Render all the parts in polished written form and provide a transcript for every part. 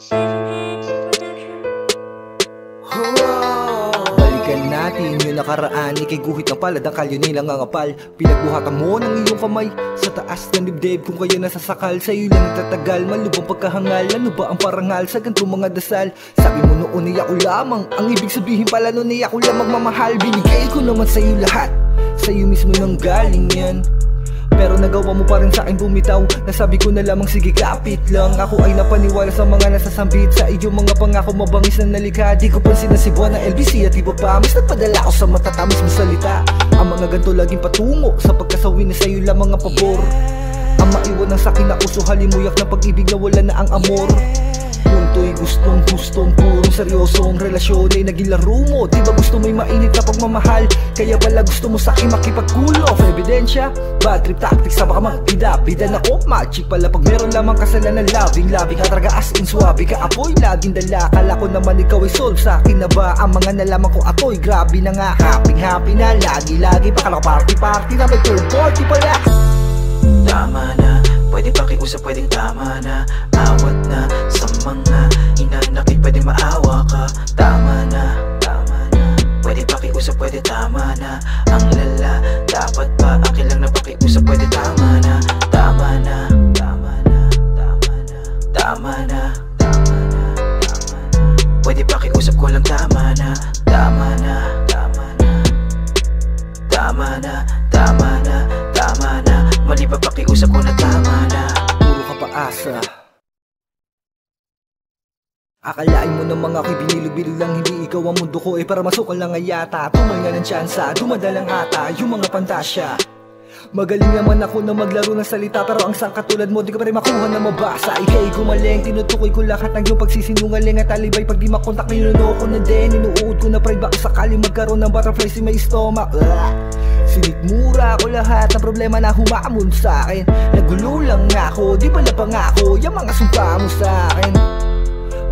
Balikan natin yung nakaraan, ikay guhit ng palad ang kalyo nilang ngangapal. Pinagbuhatan mo ng iyong kamay sa taas ng dibdib, kung kayo nasasakal. Sa'yo lang nagtatagal, malubang pagkahangal. Ano ba ang parangal sa ganitong mga dasal? Sabi mo noon ay ako lamang, ang ibig sabihin pala noon ay ako lang magmamahal. Binigay ko naman sa'yo lahat, sa'yo mismo nang galing yan. Pero nagawa mo pa rin sa'kin bumitaw. Nasabi ko na lamang sige kapit lang. Ako ay napaniwala sa mga nasasambit, sa iyong mga pangako mabangis na nalikha. Di ko pansin na si Buwan na LBC at iba pa. Mas nagpadala ko sa matatamis mong salita. Ang mga ganito laging patungo sa pagkasawi na sa'yo lamang ang pabor. Ang maiwan ng sakin na uso, halimuyak ng pag-ibig na wala na ang amor. Punto'y gustong purong seryosong relasyon ay naging laro mo. Di ba gusto mo'y mainit na pagmamahal? Kaya pala gusto mo sa'kin makipagkulo. Ebidensya, bad trip tactics, sa baka magbida-bida na ko. Magic pala pag meron lamang kasalanan. Loving ka talaga as in swabe ka apoy. Laging dala, kala ko naman ikaw ay solve. Sa'kin na ba ang mga nalaman ko atoy? Grabe na nga, happy na lagi pa ka party na may third party pala. Tama na, pwede pakiusap, pwedeng tama na. Awat na sa mga hinanakit, pwede maawa ka. Tama na, pwede pakiusap, pwede tama na. Ang lala, dapat ba akin lang na pakiusap, pwede tama na. Tama na, pwede pakiusap ko lang tama na. Tama na, mali ba pakiusap ko na tama na. Puro ka paasa, akalain mo namang ako'y binilog-bilog lang. Hindi ikaw ang mundo ko para masukan lang ay yata. Tumal nga ng tsansa, dumadalang ata yung mga pantasya. Magaling naman ako na maglaro ng salita, pero ang sangkatulad mo di ka pa rin makuha na mabasa. Ika'y gumaling, tinutukoy ko lahat ng iyong pagsisinungaling at alibay. Pag di makontak, ninuno ko na din. Inuud ko na pride, baka sakali magkaroon ng butterflies in my stomach. Sinitmura ko lahat ng problema na humamon sa'kin. Nagulo lang ako, di pala pangako yung mga sumpa mo sa'kin.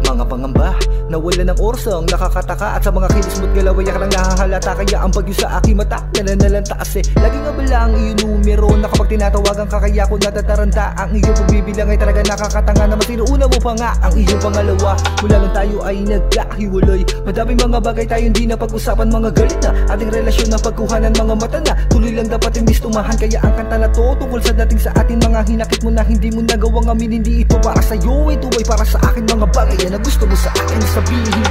Mga pangamba na wala ng orsang nakakataka, at sa mga kilos mo't galaway ka lang nahahalata. Kaya ang bagyo sa aking mata nananalanta kasi lagi nga bala ang iyong numero na kapag tinatawagan ka, kaya ko natataranta. Ang iyong pagbibilang ay talaga nakakatanga, na mas inuuna mo pa nga ang iyong pangalawa. Mula nung tayo ay nagkahiwalay, madaming mga bagay tayo hindi na pag-usapan. Mga galit na ating relasyon na pagkuhanan, mga mata na tuloy lang dapat imbis tumahan. Kaya ang kanta na to tungkol sa dating sa atin, mga hinakit mo na hindi mo nagawang amin. Hindi ito para sa'yo, ito ay para sa akin. Mga bagay na gusto mo sa akin sabihin.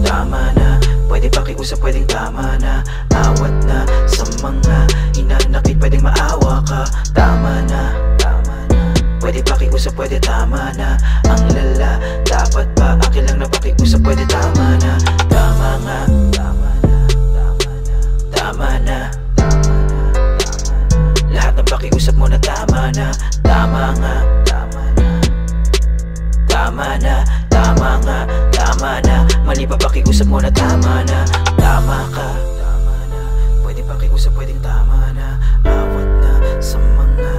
Tama na, pwede pakiusap, pwedeng tama na. Awat na sa mga hinanakit, pwedeng maawa ka. Tama na, pwede pakiusap, pwede tama na. Ang lala, dapat ba akin lang na pakiusap, pwede tama na. Tama nga, tama na. Lahat ng pakiusap mo na tama na. Tama nga, tama na, mali pa pakiusap mo na tama na. Tama ka, pwede pakiusap, pwedeng tama na. Awat na sa mga